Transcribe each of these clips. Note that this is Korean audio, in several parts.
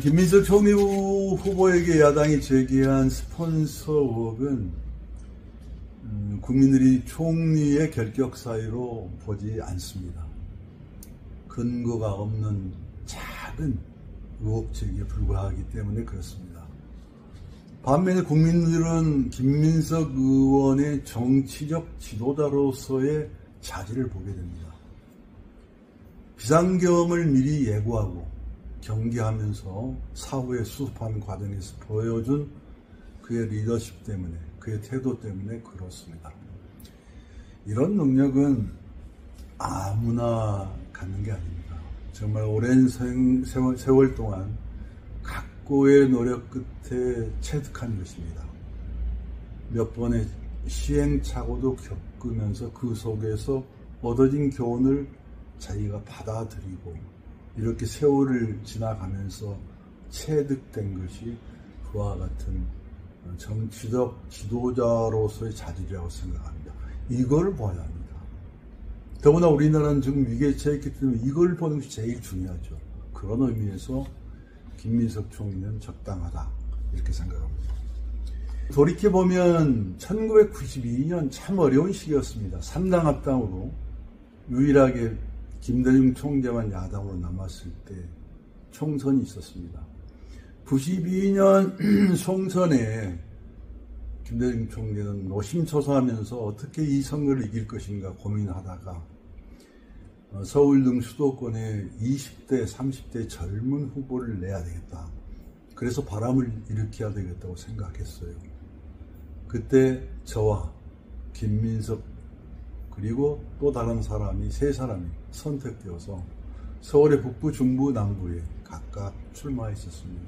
김민석 총리 후보에게 야당이 제기한 스폰서 의혹은 국민들이 총리의 결격 사유로 보지 않습니다. 근거가 없는 작은 의혹 제기에 불과하기 때문에 그렇습니다. 반면에 국민들은 김민석 의원의 정치적 지도자로서의 자질을 보게 됩니다. 비상경을 미리 예고하고 경계하면서 사후에 수습하는 과정에서 보여준 그의 리더십 때문에, 그의 태도 때문에 그렇습니다. 이런 능력은 아무나 갖는 게 아닙니다. 정말 오랜 세월 동안 각고의 노력 끝에 체득한 것입니다. 몇 번의 시행착오도 겪으면서 그 속에서 얻어진 교훈을 자기가 받아들이고 이렇게 세월을 지나가면서 체득된 것이 그와 같은 정치적 지도자로서의 자질이라고 생각합니다. 이걸 봐야 합니다. 더구나 우리나라는 지금 위기에 처했기 때문에 이걸 보는 것이 제일 중요하죠. 그런 의미에서 김민석 총리는 적당하다 이렇게 생각합니다. 돌이켜보면 1992년 참 어려운 시기였습니다. 3당 합당으로 유일하게 김대중 총재만 야당으로 남았을 때 총선이 있었습니다. 92년 총선에 김대중 총재는 노심초사하면서 어떻게 이 선거를 이길 것인가 고민하다가 서울 등 수도권에 20대, 30대 젊은 후보를 내야 되겠다. 그래서 바람을 일으켜야 되겠다고 생각했어요. 그때 저와 김민석 그리고 또 다른 사람이 세 사람이 선택되어서 서울의 북부, 중부, 남부에 각각 출마했었습니다.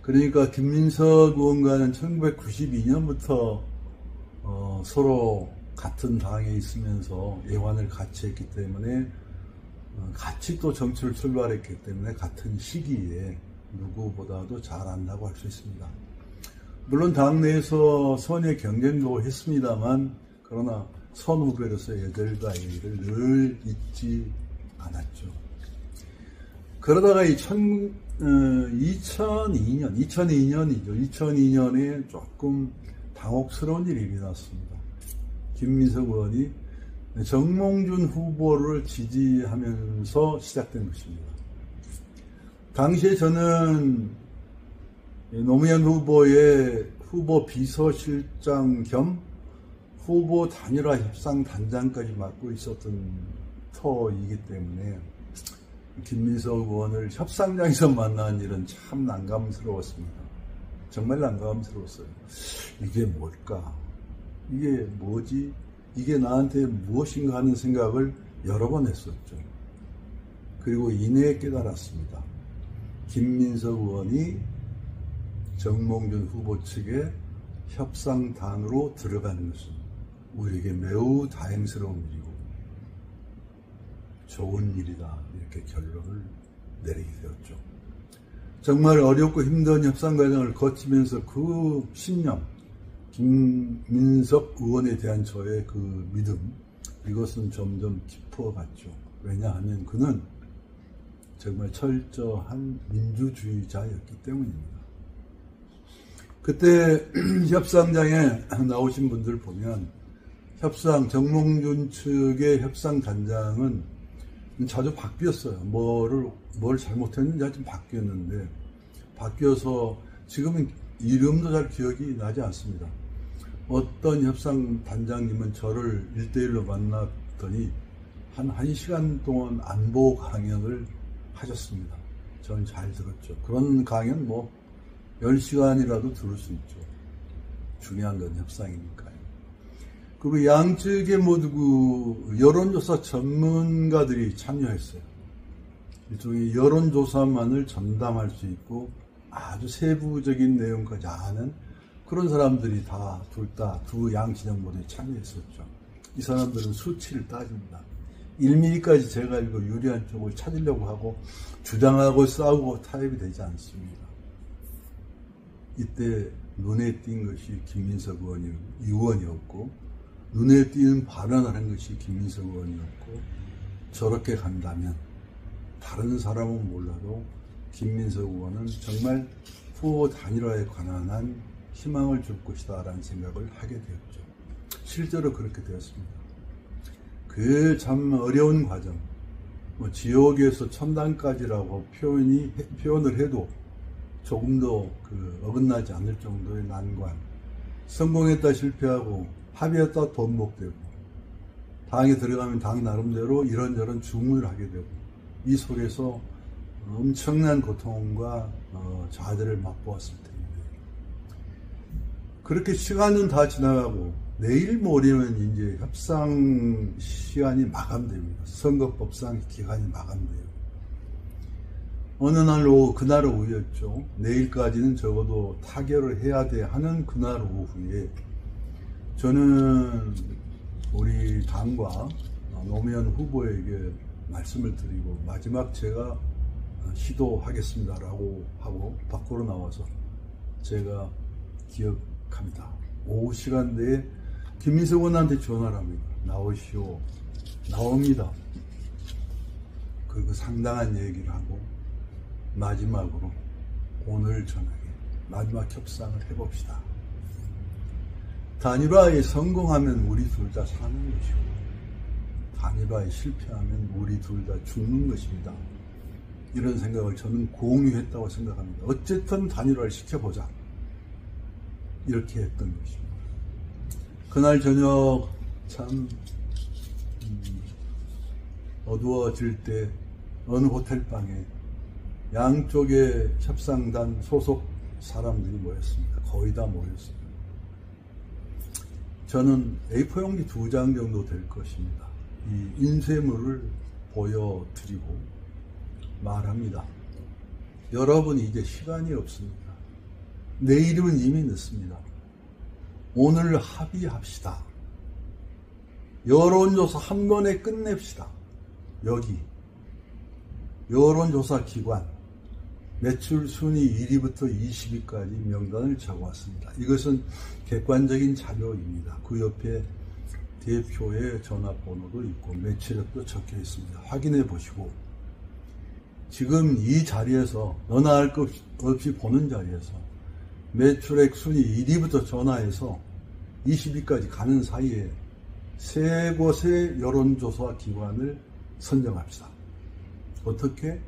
그러니까 김민석 의원과는 1992년부터 서로 같은 당에 있으면서 애환을 같이 했기 때문에 같이 또 정치를 출발했기 때문에 같은 시기에 누구보다도 잘 안다고 할 수 있습니다. 물론 당내에서 선의 경쟁도 했습니다만 그러나 선후배로서의 애들과 애를 늘 잊지 않았죠. 그러다가 2002년에 조금 당혹스러운 일이 일어났습니다. 김민석 의원이 정몽준 후보를 지지하면서 시작된 것입니다. 당시에 저는 노무현 후보의 후보 비서실장 겸 후보 단일화 협상 단장까지 맡고 있었던 터이기 때문에 김민석 의원을 협상장에서 만난 일은 참 난감스러웠습니다. 정말 난감스러웠어요. 이게 뭘까? 이게 뭐지? 이게 나한테 무엇인가 하는 생각을 여러 번 했었죠. 그리고 이내에 깨달았습니다. 김민석 의원이 정몽준 후보 측의 협상단으로 들어가는 것은 우리에게 매우 다행스러운 일이고 좋은 일이다 이렇게 결론을 내리게 되었죠. 정말 어렵고 힘든 협상 과정을 거치면서 그 신념, 김민석 의원에 대한 저의 그 믿음, 이것은 점점 깊어갔죠. 왜냐하면 그는 정말 철저한 민주주의자였기 때문입니다. 그때 협상장에 나오신 분들 보면 정몽준 측의 협상 단장은 자주 바뀌었어요. 뭘 잘못했는지 하여튼 바뀌었는데, 바뀌어서 지금은 이름도 잘 기억이 나지 않습니다. 어떤 협상 단장님은 저를 1대1로 만났더니 한 1시간 동안 안보 강연을 하셨습니다. 저는 잘 들었죠. 그런 강연 10시간이라도 들을 수 있죠. 중요한 건 협상이니까요. 그리고 양측의 모두 그 여론조사 전문가들이 참여했어요. 일종의 여론조사만을 전담할 수 있고 아주 세부적인 내용까지 아는 그런 사람들이 다 두 양 진영 모두에 참여했었죠. 이 사람들은 수치를 따집니다. 1mm까지 제가 알고 유리한 쪽을 찾으려고 하고 주장하고 싸우고 타협이 되지 않습니다. 이때 눈에 띈 것이 김민석 의원이었고 눈에 띄는 발언을 한 것이 김민석 의원이었고 저렇게 간다면 다른 사람은 몰라도 김민석 의원은 정말 후보 단일화에 관한 희망을 줄 것이다 라는 생각을 하게 되었죠. 실제로 그렇게 되었습니다. 그 참 어려운 과정, 지옥에서 천당까지라고 표현을 해도 조금도 어긋나지 않을 정도의 난관, 성공했다 실패하고 합의했다 번복되고, 당에 들어가면 당 나름대로 이런저런 주문을 하게 되고, 이 속에서 엄청난 고통과 좌절을 맛보았을 텐데, 그렇게 시간은 다 지나가고 내일 모레면 이제 협상 시간이 마감됩니다. 선거법상 기간이 마감돼요. 어느 날 오후, 그날 오후였죠. 내일까지는 적어도 타결을 해야 돼 하는 그날 오후에 저는 우리 당과 노무현 후보에게 말씀을 드리고 마지막 제가 시도하겠습니다라고 하고 밖으로 나와서 제가 기억합니다. 오후 시간대에 김민석 의원한테 전화를 합니다. 나오시오. 나옵니다. 그리고 상당한 얘기를 하고 마지막으로 오늘 저녁에 마지막 협상을 해봅시다. 단일화에 성공하면 우리 둘 다 사는 것이고 단일화에 실패하면 우리 둘 다 죽는 것입니다. 이런 생각을 저는 공유했다고 생각합니다. 어쨌든 단일화를 시켜보자. 이렇게 했던 것입니다. 그날 저녁 참 어두워질 때 어느 호텔방에 양쪽의 협상단 소속 사람들이 모였습니다. 거의 다 모였습니다. 저는 A4 용지 2장 정도 될 것입니다. 이 인쇄물을 보여드리고 말합니다. 여러분 이제 시간이 없습니다. 내일이면 이미 늦습니다. 오늘 합의합시다. 여론조사 한 번에 끝냅시다. 여기 여론조사 기관 매출 순위 1위부터 20위까지 명단을 적어왔습니다. 이것은 객관적인 자료입니다. 그 옆에 대표의 전화번호도 있고 매출액도 적혀 있습니다. 확인해 보시고 지금 이 자리에서 너나 할 것 없이 보는 자리에서 매출액 순위 1위부터 전화해서 20위까지 가는 사이에 세 곳의 여론조사 기관을 선정합시다. 어떻게?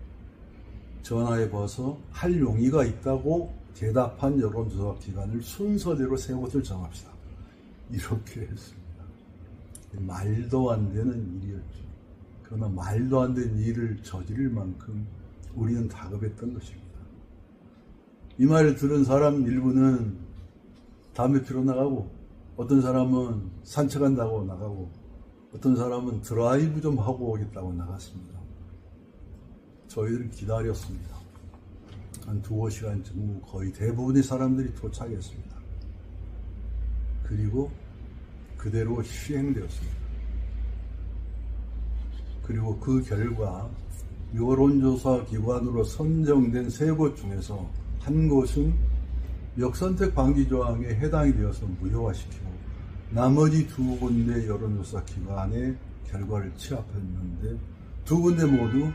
전화해봐서 할 용의가 있다고 대답한 여론조사 기관을 순서대로 세 곳을 정합시다. 이렇게 했습니다. 말도 안 되는 일이었죠. 그러나 말도 안 되는 일을 저지를 만큼 우리는 다급했던 것입니다. 이 말을 들은 사람 일부는 담배 피러 나가고 어떤 사람은 산책한다고 나가고 어떤 사람은 드라이브 좀 하고 오겠다고 나갔습니다. 저희들은 기다렸습니다. 한 2-5시간쯤 후 거의 대부분의 사람들이 도착했습니다. 그리고 그대로 시행되었습니다. 그리고 그 결과 여론조사 기관으로 선정된 3곳 중에서 한 곳은 역선택 방지 조항에 해당이 되어서 무효화시키고 나머지 2군데 여론조사 기관의 결과를 취합했는데 2군데 모두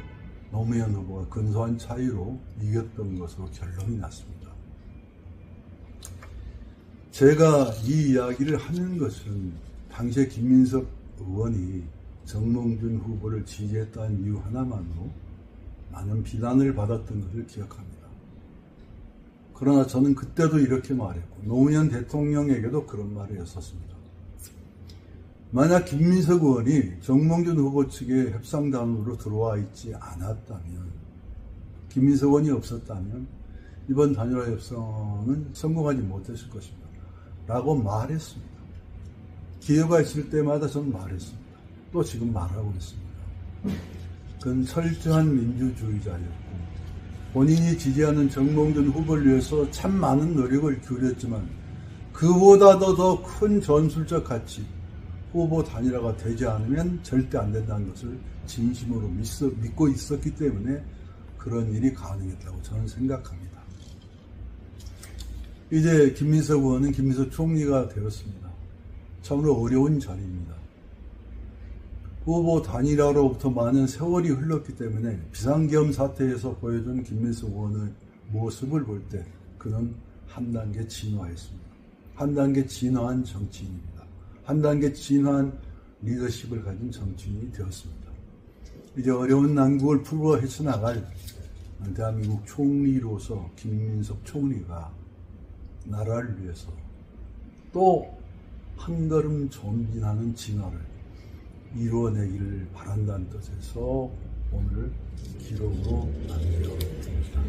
노무현 후보가 근소한 차이로 이겼던 것으로 결론이 났습니다. 제가 이 이야기를 하는 것은 당시에 김민석 의원이 정몽준 후보를 지지했다는 이유 하나만으로 많은 비난을 받았던 것을 기억합니다. 그러나 저는 그때도 이렇게 말했고 노무현 대통령에게도 그런 말을 했었습니다. 만약 김민석 의원이 정몽준 후보 측의 협상단으로 들어와 있지 않았다면, 김민석 의원이 없었다면 이번 단일화 협상은 성공하지 못했을 것입니다. 라고 말했습니다. 기회가 있을 때마다 저는 말했습니다. 또 지금 말하고 있습니다. 그건 철저한 민주주의자였고 본인이 지지하는 정몽준 후보를 위해서 참 많은 노력을 기울였지만 그보다도 더 큰 전술적 가치, 후보 단일화가 되지 않으면 절대 안 된다는 것을 진심으로 믿고 있었기 때문에 그런 일이 가능했다고 저는 생각합니다. 이제 김민석 의원은 김민석 총리가 되었습니다. 참으로 어려운 자리입니다. 후보 단일화로부터 많은 세월이 흘렀기 때문에 비상계엄 사태에서 보여준 김민석 의원의 모습을 볼 때 그는 한 단계 진화했습니다. 한 단계 진화한 정치인입니다. 한 단계 진화한 리더십을 가진 정치인이 되었습니다. 이제 어려운 난국을 풀어 헤쳐나갈 대한민국 총리로서 김민석 총리가 나라를 위해서 또 한 걸음 전진하는 진화를 이루어내기를 바란다는 뜻에서 오늘 기록으로 남겨둡니다.